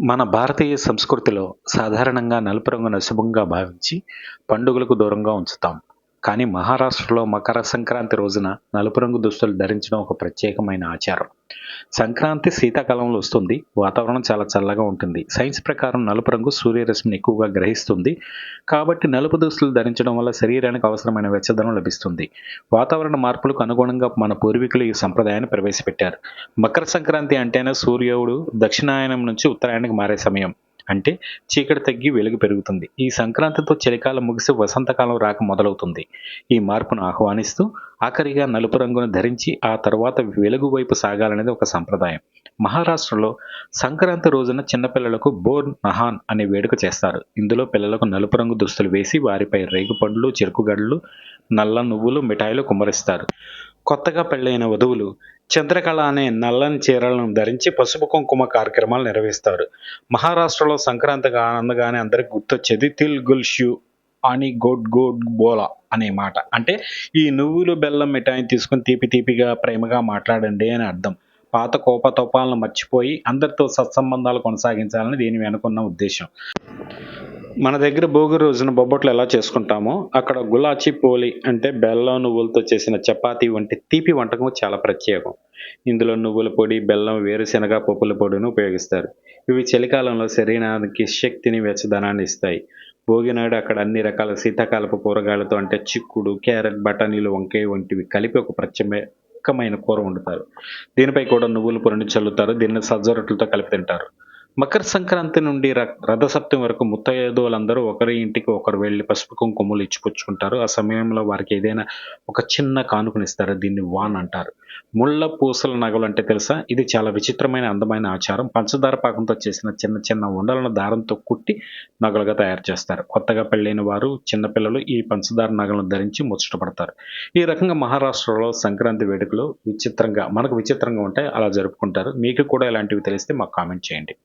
మన భారతీయ సంస్కృతిలో సాధారణంగా నలుపు రంగును అశుభంగా భావించి పండుగలకు దూరంగా ఉంచుతాం. కానీ మహారాష్ట్రలో మకర సంక్రాంతి రోజున నలుపు రంగు దుస్తులు ధరించడం ఒక ప్రత్యేకమైన ఆచారం. సంక్రాంతి శీతాకాలంలో వస్తుంది. వాతావరణం చాలా చల్లగా ఉంటుంది. సైన్స్ ప్రకారం నలుపు రంగు సూర్యరశ్మిని ఎక్కువగా గ్రహిస్తుంది. కాబట్టి నలుపు దుస్తులు ధరించడం వల్ల శరీరానికి అవసరమైన వెచ్చదనం లభిస్తుంది. వాతావరణ మార్పులకు అనుగుణంగా మన పూర్వీకులు ఈ సంప్రదాయాన్ని ప్రవేశపెట్టారు. మకర సంక్రాంతి అంటేనే సూర్యుడు దక్షిణాయనం నుంచి ఉత్తరాయణానికి మారే సమయం. అంటే చీకటి తగ్గి వెలుగు పెరుగుతుంది. ఈ సంక్రాంతితో చలికాలం ముగిసి వసంతకాలం రాక మొదలవుతుంది. ఈ మార్పును ఆహ్వానిస్తూ ఆఖరిగా నలుపు రంగును ధరించి ఆ తర్వాత వెలుగు వైపు సాగాలనేది ఒక సంప్రదాయం. మహారాష్ట్రలో సంక్రాంతి రోజున చిన్నపిల్లలకు బోర్ నహాన్ అనే వేడుక చేస్తారు. ఇందులో పిల్లలకు నలుపు రంగు దుస్తులు వేసి వారిపై రేగుపండ్లు, చెరుకుగడలు, నల్ల నువ్వులు, మిఠాయిలు కుమ్మరిస్తారు. కొత్తగా పెళ్లైన వధువులు చంద్రకళ అనే నల్లని చీరలను ధరించి పసుపు కుంకుమ కార్యక్రమాలు నిర్వహిస్తారు. మహారాష్ట్రలో సంక్రాంతిగా అనగానే అందరికి గుర్తొచ్చేది తిల్ గుల్ షూ అని గోడ్ గోడ్ బోలా అనే మాట. అంటే ఈ నువ్వులు బెల్లం మిఠాయిని తీసుకుని తీపి తీపిగా ప్రేమగా మాట్లాడండి అని అర్థం. పాత కోపతోపాలను మర్చిపోయి అందరితో సత్సంబంధాలు కొనసాగించాలని దీని వెనుకున్న ఉద్దేశం. మన దగ్గర భోగి రోజున బొబ్బట్లు ఎలా చేసుకుంటామో అక్కడ గులాచి పోలి అంటే బెల్లం నువ్వులతో చేసిన చపాతీ వంటి తీపి వంటకం చాలా ప్రత్యేకం. ఇందులో నువ్వుల పొడి, బెల్లం, వేరుశెనగ పప్పుల పొడిని ఉపయోగిస్తారు. ఇవి చలికాలంలో శరీరానికి శక్తిని, వెచ్చదనాన్ని ఇస్తాయి. భోగి నాడు అక్కడ అన్ని రకాల శీతాకాలపు కూరగాయలతో అంటే చిక్కుడు, క్యారెట్, బఠానీలు, వంకాయ వంటివి కలిపి ఒక ప్రత్యేకమైన కూర వండుతారు. దీనిపై కూడా నువ్వుల పొడిని చల్లుతారు. దీన్ని సజ్జ రొట్టెలతో కలిపి తింటారు. మకర సంక్రాంతి నుండి రథసప్తమి వరకు ముత్తైదువులందరూ ఒకరి ఇంటికి ఒకరు వెళ్ళి పసుపు కుంకుమలు ఇచ్చిపుచ్చుకుంటారు. ఆ సమయంలో వారికి ఏదైనా ఒక చిన్న కానుకనిస్తారు. దీన్ని వాన్ అంటారు. ముళ్ళ పూసల నగలు అంటే తెలుసా? ఇది చాలా విచిత్రమైన అందమైన ఆచారం. పంచదార పాకంతో చేసిన చిన్న చిన్న ఉండలను దారంతో కుట్టి నగలుగా తయారు చేస్తారు. కొత్తగా పెళ్ళైన వారు, చిన్నపిల్లలు ఈ పంచదార నగలను ధరించి ముచ్చటపడతారు. ఈ రకంగా మహారాష్ట్రలో సంక్రాంతి వేడుకలు మనకు విచిత్రంగా ఉంటాయి. అలా జరుపుకుంటారు. మీకు కూడా ఇలాంటివి తెలిస్తే మాకు కామెంట్ చేయండి.